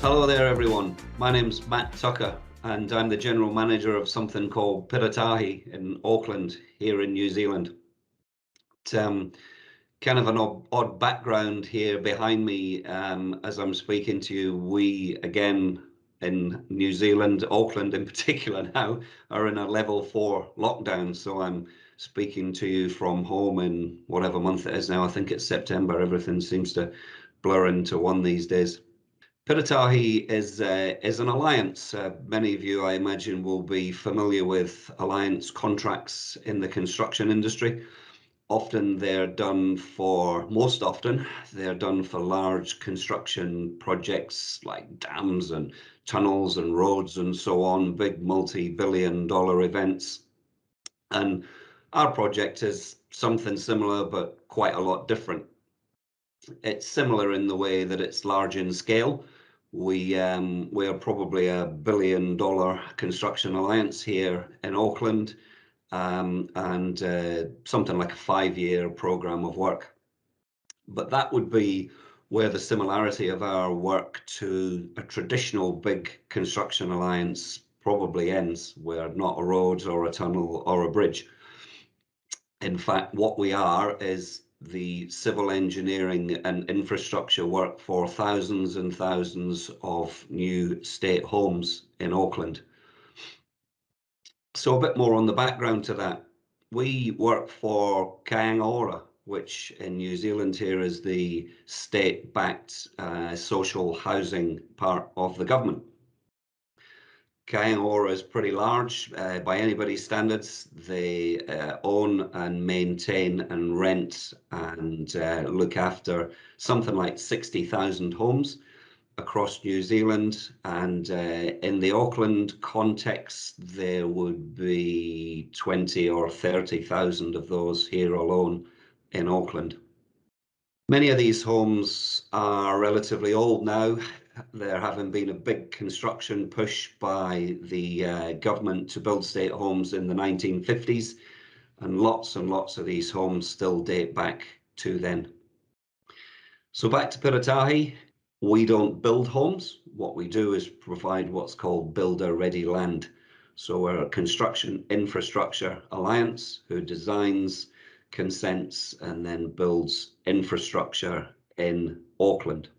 Hello there everyone, my name's Matt Tucker and I'm the General Manager of something called Piratahi in Auckland here in New Zealand. It's kind of an odd background here behind me as I'm speaking to you. We again in New Zealand, Auckland in particular now, are in a level 4 lockdown, so I'm speaking to you from home in whatever month it is now. I think it's September. Everything seems to blur into one these days. Piratahi is an alliance. Many of you, I imagine, will be familiar with alliance contracts in the construction industry. Most often, they're done for large construction projects like dams and tunnels and roads and so on, big multi-billion-dollar events. And our project is something similar, but quite a lot different. It's similar in the way that it's large in scale. We're probably $1 billion construction alliance here in Auckland, and something like a 5-year program of work. But that would be where the similarity of our work to a traditional big construction alliance probably ends, where not a road or a tunnel or a bridge. In fact, what we are is the civil engineering and infrastructure work for thousands and thousands of new state homes in Auckland. So a bit more on the background to that. We work for Oraka, which in New Zealand here is the state-backed social housing part of the government. Oraka is pretty large by anybody's standards. They own and maintain and rent and look after something like 60,000 homes across New Zealand, and in the Auckland context there would be 20 or 30,000 of those here alone in Auckland. Many of these homes are relatively old now. There having been a big construction push by the government to build state homes in the 1950s, and lots of these homes still date back to then. So back to Piratahi, we don't build homes. What we do is provide what's called builder-ready land. So we're a construction infrastructure alliance who designs, consents, and then builds infrastructure in Auckland.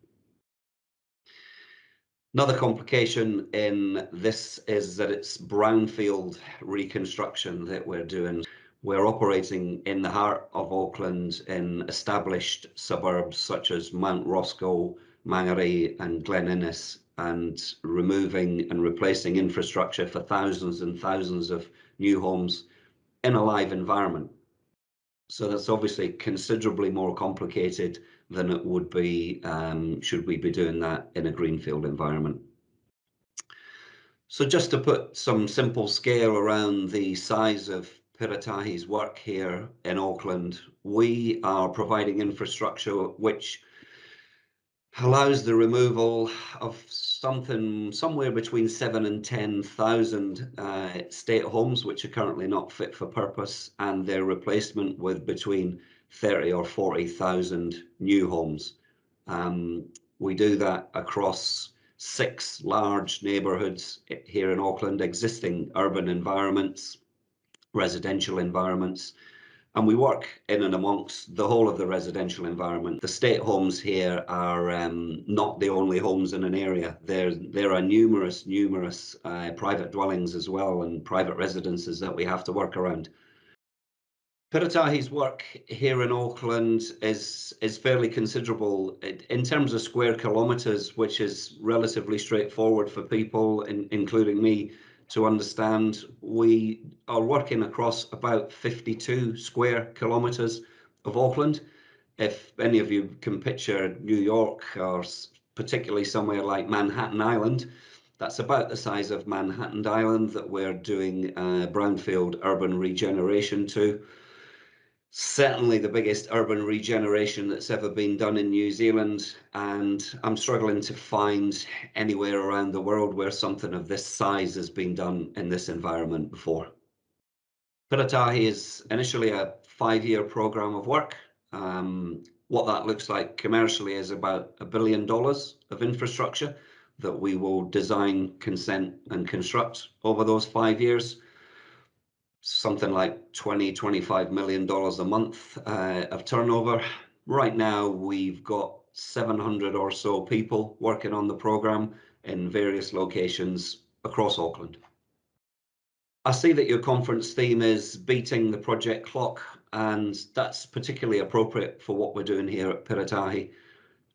Another complication in this is that it's brownfield reconstruction that we're doing. We're operating in the heart of Auckland in established suburbs such as Mount Roscoe, Mangere and Glen Innes, and removing and replacing infrastructure for thousands and thousands of new homes in a live environment. So that's obviously considerably more complicated than it would be should we be doing that in a greenfield environment. So just to put some simple scale around the size of Piratahi's work here in Auckland, we are providing infrastructure which allows the removal of somewhere between 7,000 and 10,000 state homes which are currently not fit for purpose, and their replacement with between 30 or 40,000 new homes. We do that across 6 large neighbourhoods here in Auckland, existing urban environments, residential environments, and we work in and amongst the whole of the residential environment. The state homes here are not the only homes in an area. There are numerous private dwellings as well, and private residences that we have to work around. Piratahi's work here in Auckland is fairly considerable in terms of square kilometres, which is relatively straightforward for people, including me, to understand. We are working across about 52 square kilometres of Auckland. If any of you can picture New York, or particularly somewhere like Manhattan Island, that's about the size of Manhattan Island that we're doing brownfield urban regeneration to. Certainly the biggest urban regeneration that's ever been done in New Zealand, and I'm struggling to find anywhere around the world where something of this size has been done in this environment before. Piratahi is initially a 5-year program of work. What that looks like commercially is about $1 billion of infrastructure that we will design, consent, and construct over those 5 years. Something like $20–25 million a month of turnover. Right now, we've got 700 or so people working on the program in various locations across Auckland. I see that your conference theme is beating the project clock, and that's particularly appropriate for what we're doing here at Piratahi.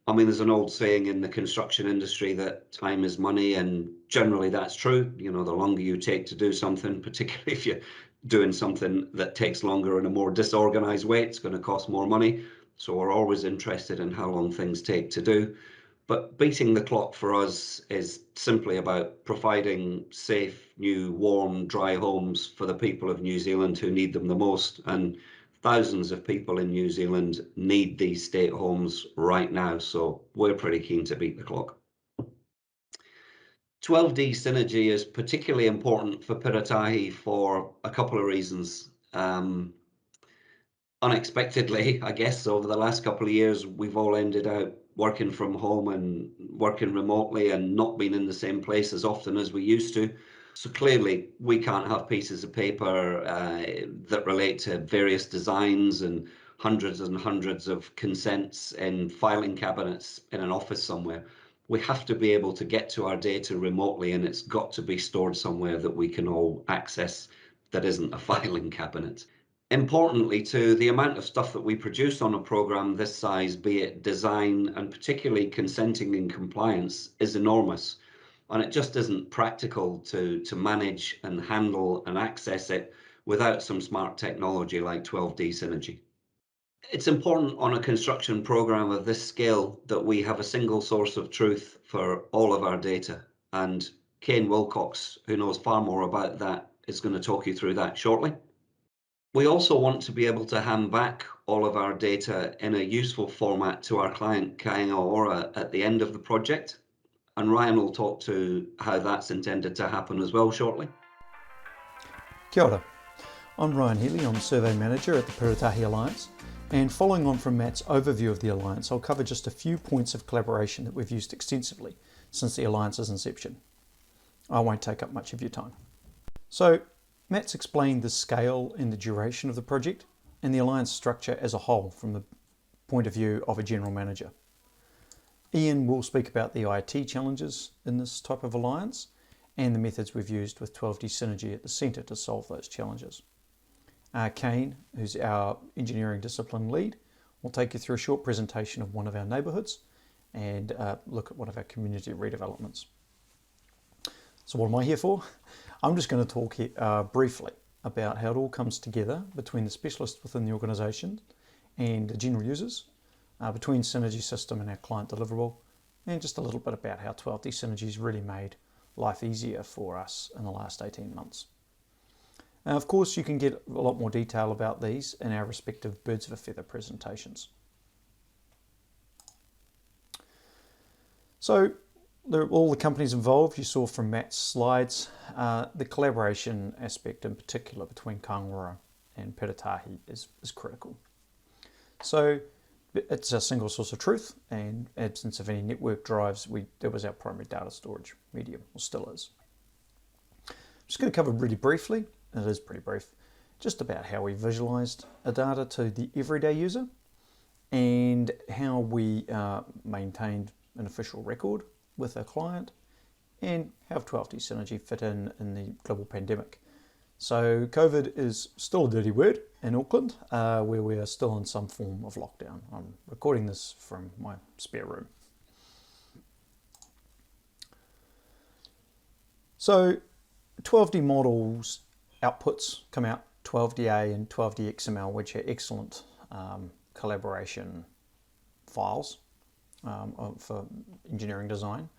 I mean, there's an old saying in the construction industry that time is money, and generally that's true. You know, the longer you take to do something, particularly if you're doing something that takes longer in a more disorganized way, it's going to cost more money. So we're always interested in how long things take to do. But beating the clock for us is simply about providing safe, new, warm, dry homes for the people of New Zealand who need them the most. And thousands of people in New Zealand need these state homes right now. So we're pretty keen to beat the clock. 12D synergy is particularly important for Piratahi for a couple of reasons. Unexpectedly, I guess, over the last couple of years, we've all ended up working from home and working remotely and not being in the same place as often as we used to. So clearly, we can't have pieces of paper that relate to various designs and hundreds of consents in filing cabinets in an office somewhere. We have to be able to get to our data remotely, and it's got to be stored somewhere that we can all access that isn't a filing cabinet. Importantly too, the amount of stuff that we produce on a program this size, be it design and particularly consenting and compliance, is enormous. And it just isn't practical to manage and handle and access it without some smart technology like 12D Synergy. It's important on a construction program of this scale that we have a single source of truth for all of our data. And Kane Wilcox, who knows far more about that, is going to talk you through that shortly. We also want to be able to hand back all of our data in a useful format to our client Kāinga Ora at the end of the project. And Ryan will talk to how that's intended to happen as well shortly. Kia ora. I'm Ryan Healy, I'm Survey Manager at the Piratahi Alliance, and following on from Matt's overview of the Alliance, I'll cover just a few points of collaboration that we've used extensively since the Alliance's inception. I won't take up much of your time. So, Matt's explained the scale and the duration of the project and the Alliance structure as a whole from the point of view of a General Manager. Ian will speak about the IT challenges in this type of alliance and the methods we've used with 12D Synergy at the centre to solve those challenges. Kane, who's our engineering discipline lead, will take you through a short presentation of one of our neighbourhoods and look at one of our community redevelopments. So what am I here for? I'm just going to talk here, briefly about how it all comes together between the specialists within the organisation and the general users, between Synergy System and our client deliverable, and just a little bit about how 12D Synergy's really made life easier for us in the last 18 months. Of course, you can get a lot more detail about these in our respective Birds of a Feather presentations. So, all the companies involved, you saw from Matt's slides, the collaboration aspect in particular between Kāinga Ora and Piratahi is critical. So it's a single source of truth, and absence of any network drives, that was our primary data storage medium, or still is. I'm just going to cover really briefly, and it is pretty brief, just about how we visualized our data to the everyday user and how we maintained an official record with our client, and how 12D Synergy fit in the global pandemic. So COVID is still a dirty word in Auckland, where we are still in some form of lockdown. I'm recording this from my spare room. So 12D models outputs come out 12DA and 12D XML, which are excellent collaboration files for engineering design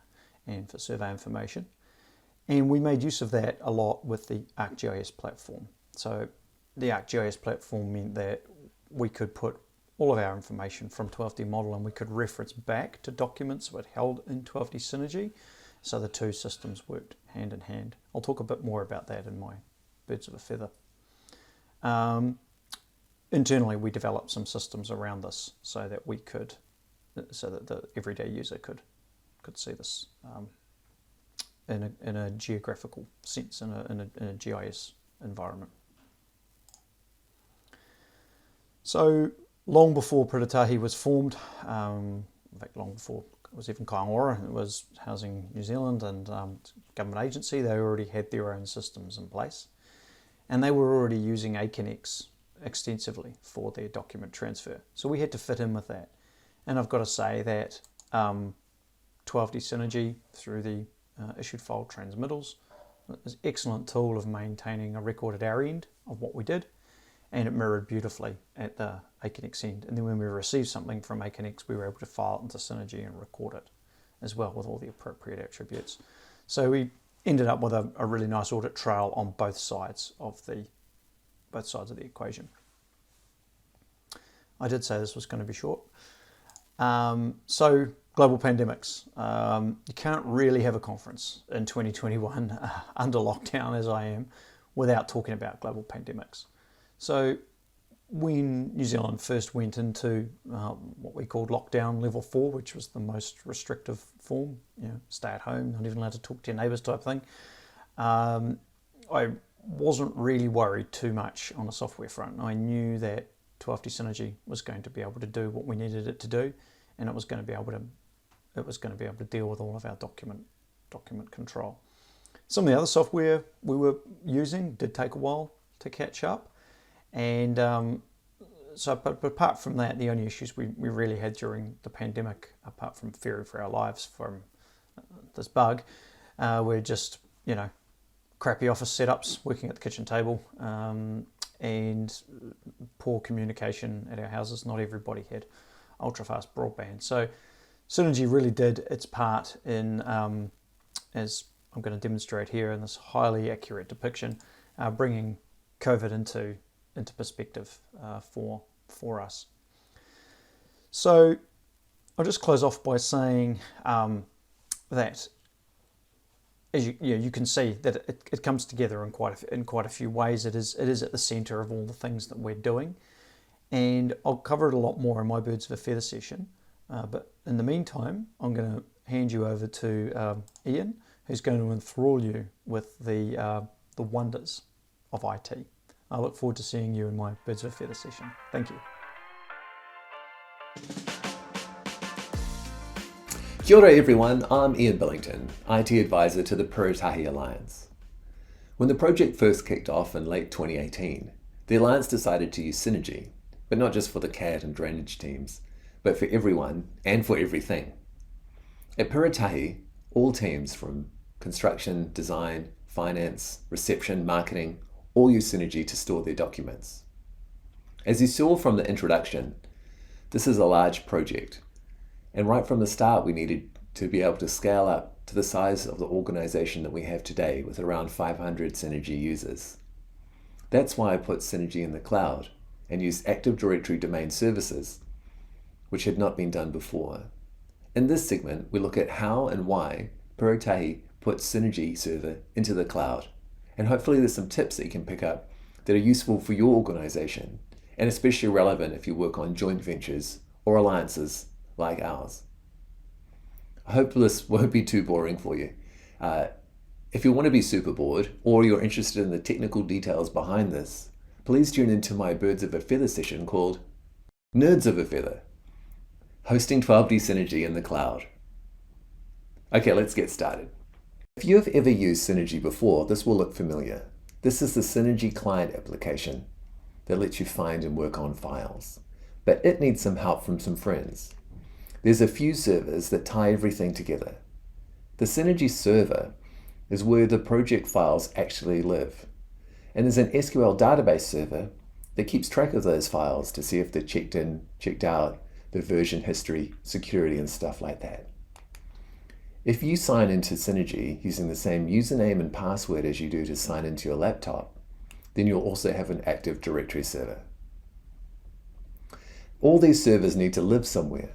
and for survey information. And we made use of that a lot with the ArcGIS platform. So the ArcGIS platform meant that we could put all of our information from 12D model and we could reference back to documents that were held in 12D Synergy. So the two systems worked hand in hand. I'll talk a bit more about that in my Birds of a Feather. internally we developed some systems around this so that the everyday user could see this in a geographical sense, in a GIS environment. So long before Piratahi was formed, in fact long before it was even Kaingora, it was Housing New Zealand and government agency, they already had their own systems in place. And they were already using Aconex extensively for their document transfer. So we had to fit in with that. And I've got to say that 12D Synergy through the issued file transmittals is an excellent tool of maintaining a record at our end of what we did, and it mirrored beautifully at the Aconex end. And then when we received something from Aconex, we were able to file it into Synergy and record it as well with all the appropriate attributes. So we ended up with a really nice audit trail on both sides of the equation. I did say this was going to be short. So global pandemics. You can't really have a conference in 2021 under lockdown as I am without talking about global pandemics. So when New Zealand first went into what we called lockdown level 4, which was the most restrictive form, stay at home, not even allowed to talk to your neighbours type thing, I wasn't really worried too much on the software front. I knew that 12D Synergy was going to be able to do what we needed it to do, and it was going to be able to deal with all of our document control. Some of the other software we were using did take a while to catch up, and but apart from that, the only issues we really had during the pandemic, apart from fearing for our lives from this bug, were just crappy office setups, working at the kitchen table, and poor communication at our houses. Not everybody had ultra-fast broadband. So Synergy really did its part in, as I'm going to demonstrate here in this highly accurate depiction, bringing COVID into perspective for us. So I'll just close off by saying that as you can see that it comes together in quite a few ways. It is at the centre of all the things that we're doing, and I'll cover it a lot more in my Birds of a Feather session. But in the meantime, I'm going to hand you over to Ian, who's going to enthrall you with the wonders of IT. I look forward to seeing you in my Birds of a Feather session. Thank you. Kia ora everyone, I'm Ian Bellington, IT Advisor to the Piratahi Alliance. When the project first kicked off in late 2018, the Alliance decided to use Synergy, but not just for the CAD and drainage teams, but for everyone and for everything. At Piratahi, all teams from construction, design, finance, reception, marketing, all use Synergy to store their documents. As you saw from the introduction, this is a large project. And right from the start, we needed to be able to scale up to the size of the organization that we have today with around 500 Synergy users. That's why I put Synergy in the cloud and used Active Directory domain services, which had not been done before. In this segment, we look at how and why Piratahi put Synergy server into the cloud. And hopefully there's some tips that you can pick up that are useful for your organization, and especially relevant if you work on joint ventures or alliances like ours. I hope this won't be too boring for you. If you want to be super bored or you're interested in the technical details behind this, please tune into my Birds of a Feather session called Nerds of a Feather, hosting 12D Synergy in the cloud. Okay, let's get started. If you have ever used Synergy before, this will look familiar. This is the Synergy client application that lets you find and work on files, but it needs some help from some friends. There's a few servers that tie everything together. The Synergy server is where the project files actually live. And there's an SQL database server that keeps track of those files to see if they're checked in, checked out, the version history, security, and stuff like that. If you sign into Synergy using the same username and password as you do to sign into your laptop, then you'll also have an Active Directory server. All these servers need to live somewhere.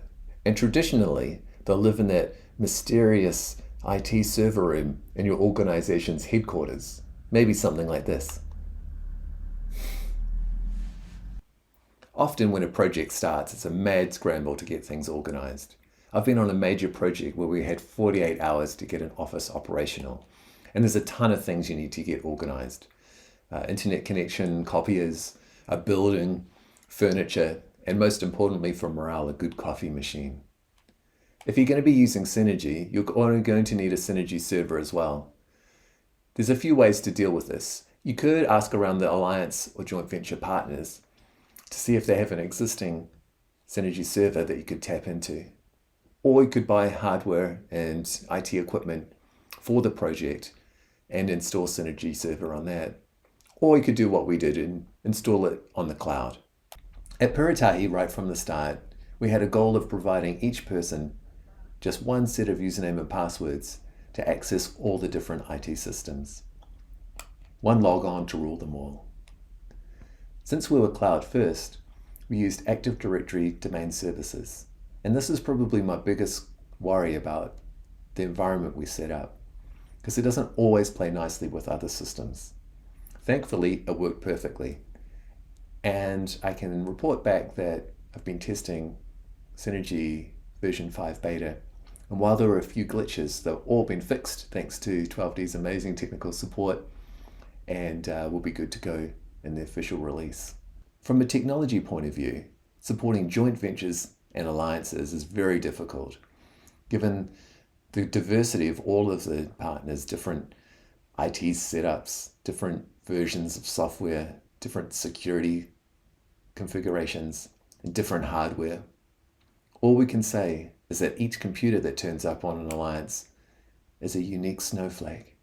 And traditionally, they'll live in that mysterious IT server room in your organization's headquarters. Maybe something like this. Often when a project starts, it's a mad scramble to get things organised. I've been on a major project where we had 48 hours to get an office operational, and there's a ton of things you need to get organised. Internet connection, copiers, a building, furniture, and most importantly for morale, a good coffee machine. If you're going to be using Synergy, you're going to need a Synergy server as well. There's a few ways to deal with this. You could ask around the alliance or joint venture partners to see if they have an existing Synergy server that you could tap into. Or you could buy hardware and IT equipment for the project and install Synergy server on that. Or you could do what we did and install it on the cloud. At Puratahi, right from the start, we had a goal of providing each person just one set of username and passwords to access all the different IT systems. One log-on to rule them all. Since we were cloud first, we used Active Directory domain services. And this is probably my biggest worry about the environment we set up, because it doesn't always play nicely with other systems. Thankfully, it worked perfectly. And I can report back that I've been testing Synergy version 5 beta. And while there were a few glitches, they've all been fixed thanks to 12D's amazing technical support, and will be good to go in the official release. From a technology point of view, supporting joint ventures and alliances is very difficult, given the diversity of all of the partners, different IT setups, different versions of software, different security configurations, and different hardware. All we can say is that each computer that turns up on an alliance is a unique snowflake.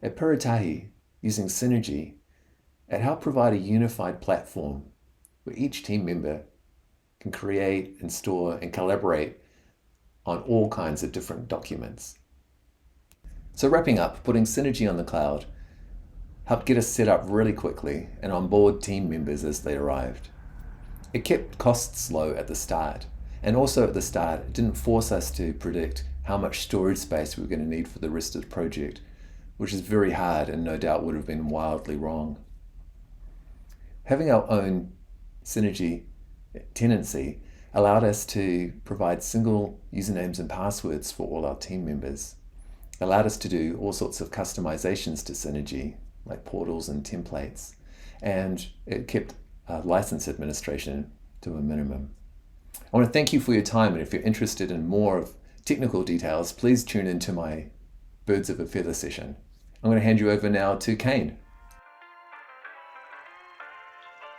At Puratahi, using Synergy, it helped provide a unified platform where each team member can create and store and collaborate on all kinds of different documents. So wrapping up, putting Synergy on the cloud helped get us set up really quickly and onboard team members as they arrived. It kept costs low at the start, and also at the start, it didn't force us to predict how much storage space we were going to need for the rest of the project, which is very hard and no doubt would have been wildly wrong. Having our own Synergy tenancy allowed us to provide single usernames and passwords for all our team members. It allowed us to do all sorts of customizations to Synergy, like portals and templates, and it kept license administration to a minimum. I want to thank you for your time, and if you're interested in more of technical details, please tune into my Birds of a Feather session. I'm going to hand you over now to Kane.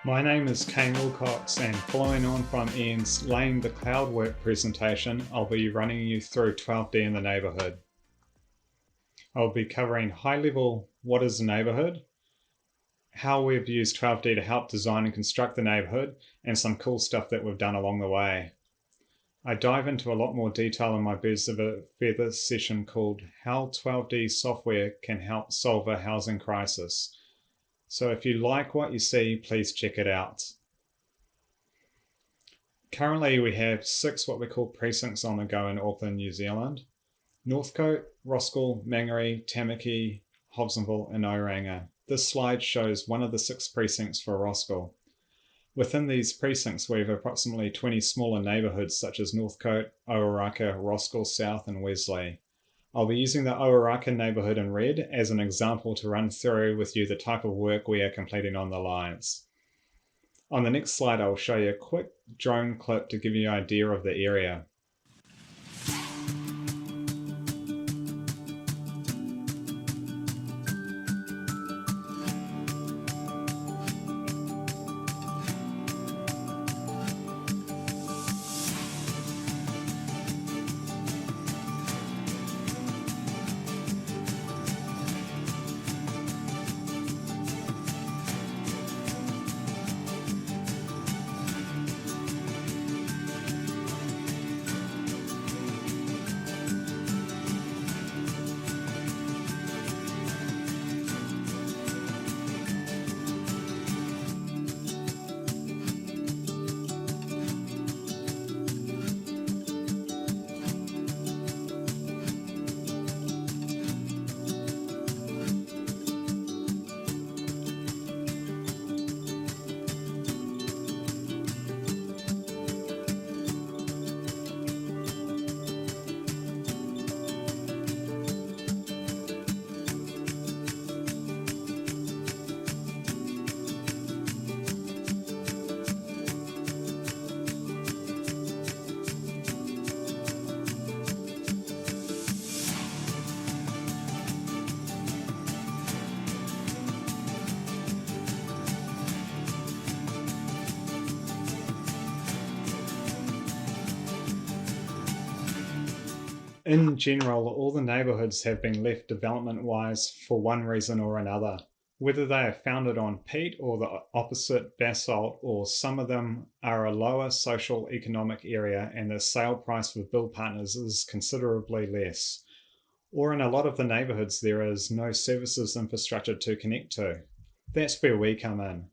My name is Kane Kwox, and following on from Ian's Laying the Cloud Work presentation, I'll be running you through 12D in the neighborhood. I'll be covering high level what is a neighborhood, how we've used 12D to help design and construct the neighborhood, and some cool stuff that we've done along the way. I dive into a lot more detail in my Birds of a Feather session called How 12D Software Can Help Solve a Housing Crisis. So if you like what you see, please check it out. Currently we have 6 what we call precincts on the go in Auckland, New Zealand. Northcote, Roskill, Mangere, Tamaki, Hobsonville and Oranga. This slide shows one of the 6 precincts for Roskill. Within these precincts we have approximately 20 smaller neighbourhoods such as Northcote, Oraka, Roskill South and Wesley. I'll be using the Oraka neighbourhood in red as an example to run through with you the type of work we are completing on the alliance. On the next slide I'll show you a quick drone clip to give you an idea of the area. In general, all the neighbourhoods have been left development-wise for one reason or another. Whether they are founded on peat or the opposite basalt, or some of them are a lower social economic area and the sale price for build partners is considerably less. Or in a lot of the neighbourhoods there is no services infrastructure to connect to. That's where we come in.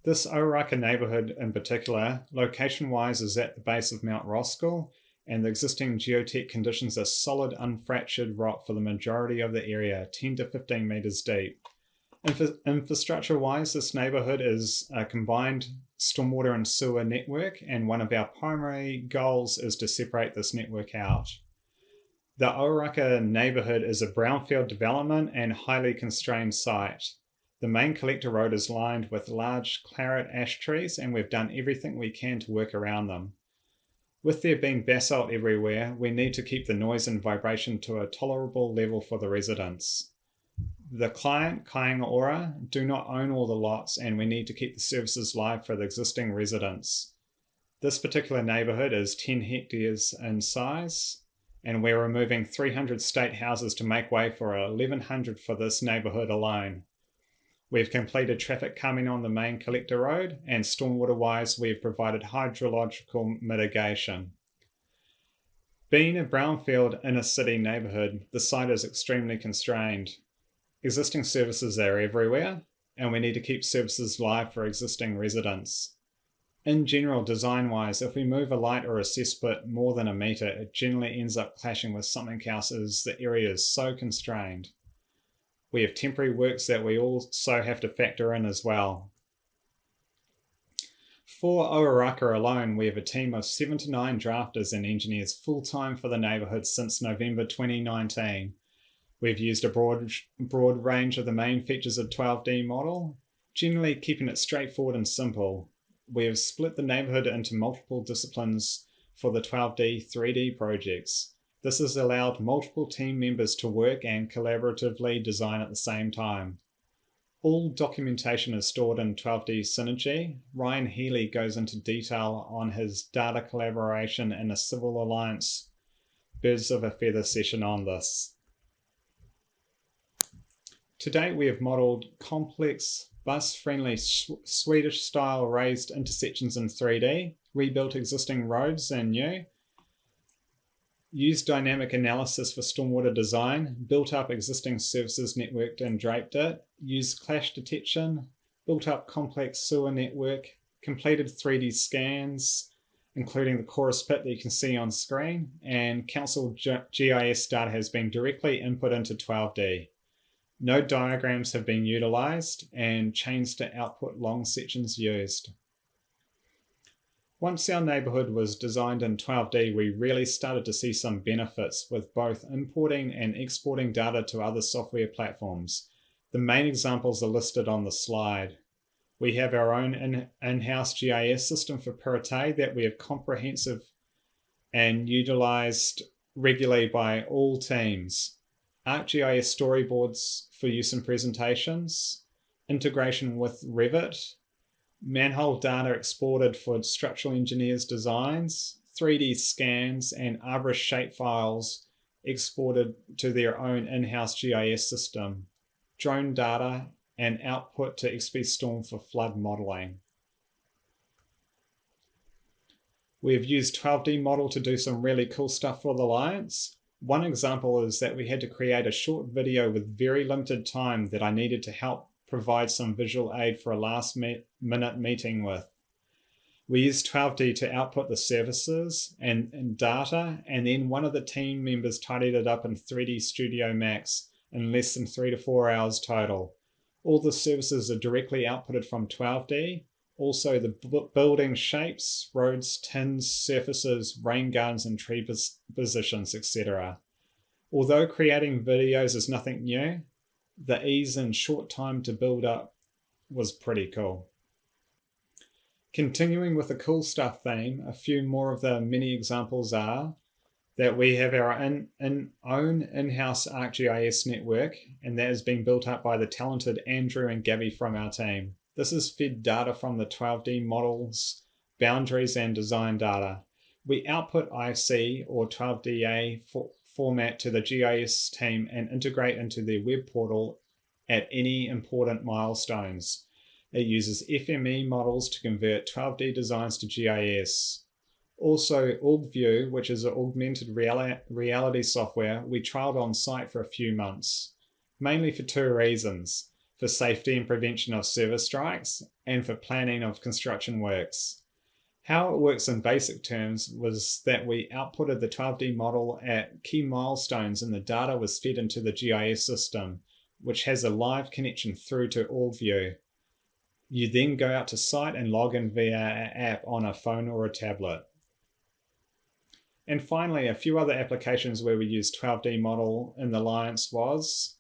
This Oraka neighbourhood in particular, location-wise, is at the base of Mount Roskill, and the existing geotech conditions are solid unfractured rock for the majority of the area, 10 to 15 metres deep. Infrastructure-wise, this neighbourhood is a combined stormwater and sewer network, and one of our primary goals is to separate this network out. The Oraka neighbourhood is a brownfield development and highly constrained site. The main collector road is lined with large claret ash trees, and we've done everything we can to work around them. With there being basalt everywhere, we need to keep the noise and vibration to a tolerable level for the residents. The client, Kāinga Ora, do not own all the lots, and we need to keep the services live for the existing residents. This particular neighbourhood is 10 hectares in size, and we're removing 300 state houses to make way for 1,100 for this neighbourhood alone. We've completed traffic calming on the main collector road, and stormwater-wise, we've provided hydrological mitigation. Being a brownfield inner city neighbourhood, the site is extremely constrained. Existing services are everywhere, and we need to keep services live for existing residents. In general, design-wise, if we move a light or a cesspit more than a metre, it generally ends up clashing with something else as the area is so constrained. We have temporary works that we also have to factor in as well. For Oraka alone, we have a team of 7 to 9 drafters and engineers full-time for the neighbourhood since November 2019. We've used a broad range of the main features of 12D model, generally keeping it straightforward and simple. We have split the neighbourhood into multiple disciplines for the 12D 3D projects. This has allowed multiple team members to work and collaboratively design at the same time. All documentation is stored in 12D Synergy. Ryan Healy goes into detail on his data collaboration in a Civil Alliance Birds of a Feather session on this. To date, we have modelled complex, bus-friendly, Swedish-style raised intersections in 3D, rebuilt existing roads and new, used dynamic analysis for stormwater design, built up existing services networked and draped it, used clash detection, built up complex sewer network, completed 3D scans, including the chorus pit that you can see on screen, and council GIS data has been directly input into 12D. No diagrams have been utilised, and chains to output long sections used. Once our neighbourhood was designed in 12D, we really started to see some benefits with both importing and exporting data to other software platforms. The main examples are listed on the slide. We have our own in-house GIS system for Piratahi that we have comprehensive and utilised regularly by all teams. ArcGIS storyboards for use in presentations, integration with Revit, manhole data exported for structural engineers' designs, 3D scans, and arborist shapefiles exported to their own in-house GIS system, drone data, and output to XP Storm for flood modelling. We have used 12D model to do some really cool stuff for the Alliance. One example is that we had to create a short video with very limited time that I needed to help provide some visual aid for a last-minute meeting with. We used 12D to output the services and data, and then one of the team members tidied it up in 3D Studio Max in less than 3 to 4 hours total. All the services are directly outputted from 12D. Also the building shapes, roads, tins, surfaces, rain gardens and tree positions, etc. Although creating videos is nothing new, the ease and short time to build up was pretty cool. Continuing with the cool stuff theme, a few more of the many examples are that we have our own in-house ArcGIS network, and that is being built up by the talented Andrew and Gabby from our team. This is fed data from the 12D models, boundaries and design data. We output IC or 12DA format to the GIS team and integrate into their web portal at any important milestones. It uses FME models to convert 12D designs to GIS. Also, AugView, which is an augmented reality software, we trialed on site for a few months, mainly for two reasons: for safety and prevention of service strikes, and for planning of construction works. How it works in basic terms was that we outputted the 12D model at key milestones and the data was fed into the GIS system, which has a live connection through to AllView. You then go out to site and log in via an app on a phone or a tablet. And finally, a few other applications where we used 12D model in the Alliance was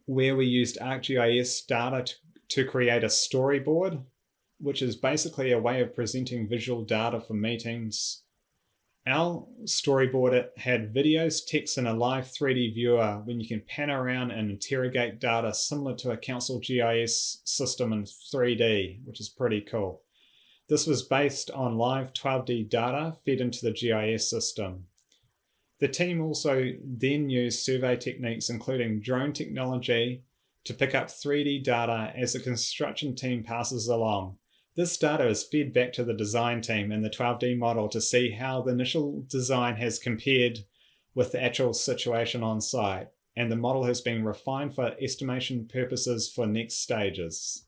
where we used ArcGIS data to create a storyboard, which is basically a way of presenting visual data for meetings. Our storyboard had videos, text, and a live 3D viewer when you can pan around and interrogate data similar to a council GIS system in 3D, which is pretty cool. This was based on live 12D data fed into the GIS system. The team also then used survey techniques, including drone technology, to pick up 3D data as the construction team passes along. This data is fed back to the design team in the 12D model to see how the initial design has compared with the actual situation on site, and the model has been refined for estimation purposes for next stages.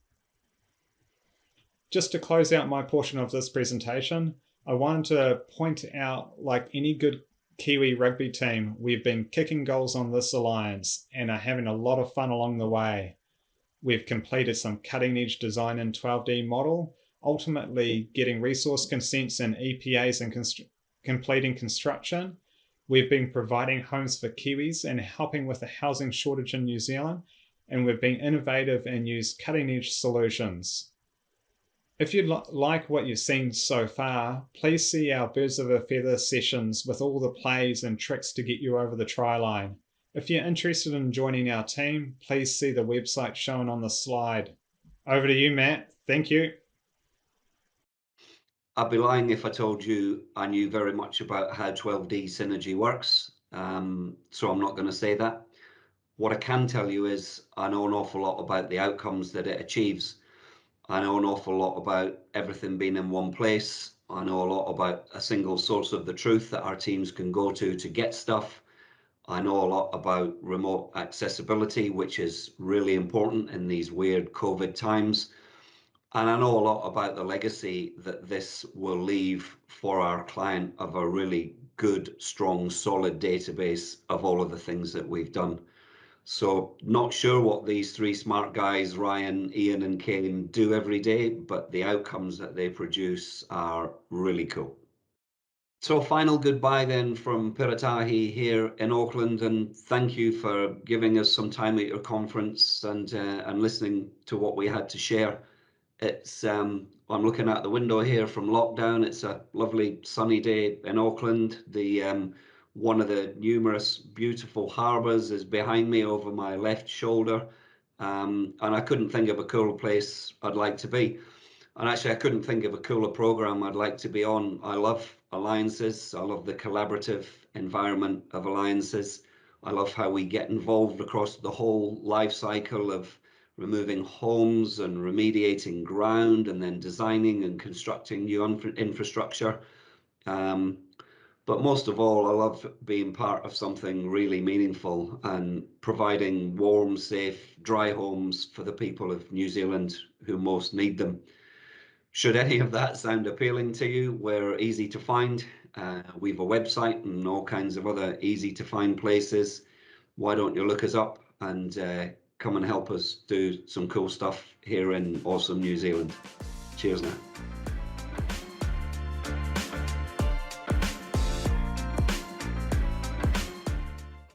Just to close out my portion of this presentation, I wanted to point out, like any good Kiwi rugby team, we've been kicking goals on this alliance and are having a lot of fun along the way. We've completed some cutting-edge design in 12D model, ultimately getting resource consents and EPAs and completing construction. We've been providing homes for Kiwis and helping with the housing shortage in New Zealand, and we've been innovative and used cutting-edge solutions. If you like what you've seen so far, please see our Birds of a Feather sessions with all the plays and tricks to get you over the try line. If you're interested in joining our team, please see the website shown on the slide. Over to you, Matt. Thank you. I'd be lying if I told you I knew very much about how 12D Synergy works, so I'm not going to say that. What I can tell you is I know an awful lot about the outcomes that it achieves. I know an awful lot about everything being in one place. I know a lot about a single source of the truth that our teams can go to get stuff. I know a lot about remote accessibility, which is really important in these weird COVID times. And I know a lot about the legacy that this will leave for our client of a really good, strong, solid database of all of the things that we've done. So not sure what these three smart guys, Ryan, Ian and Kane, do every day, but the outcomes that they produce are really cool. So final goodbye then from Piratahi here in Auckland, and thank you for giving us some time at your conference and listening to what we had to share. It's I'm looking out the window here from lockdown. It's a lovely sunny day in Auckland. The one of the numerous beautiful harbours is behind me over my left shoulder, and I couldn't think of a cooler place I'd like to be. And actually, I couldn't think of a cooler program I'd like to be on. I love alliances. I love the collaborative environment of alliances. I love how we get involved across the whole life cycle of removing homes and remediating ground and then designing and constructing new infrastructure. But most of all, I love being part of something really meaningful and providing warm, safe, dry homes for the people of New Zealand who most need them. Should any of that sound appealing to you, we're easy to find. We've a website and all kinds of other easy to find places. Why don't you look us up and come and help us do some cool stuff here in awesome New Zealand. Cheers now.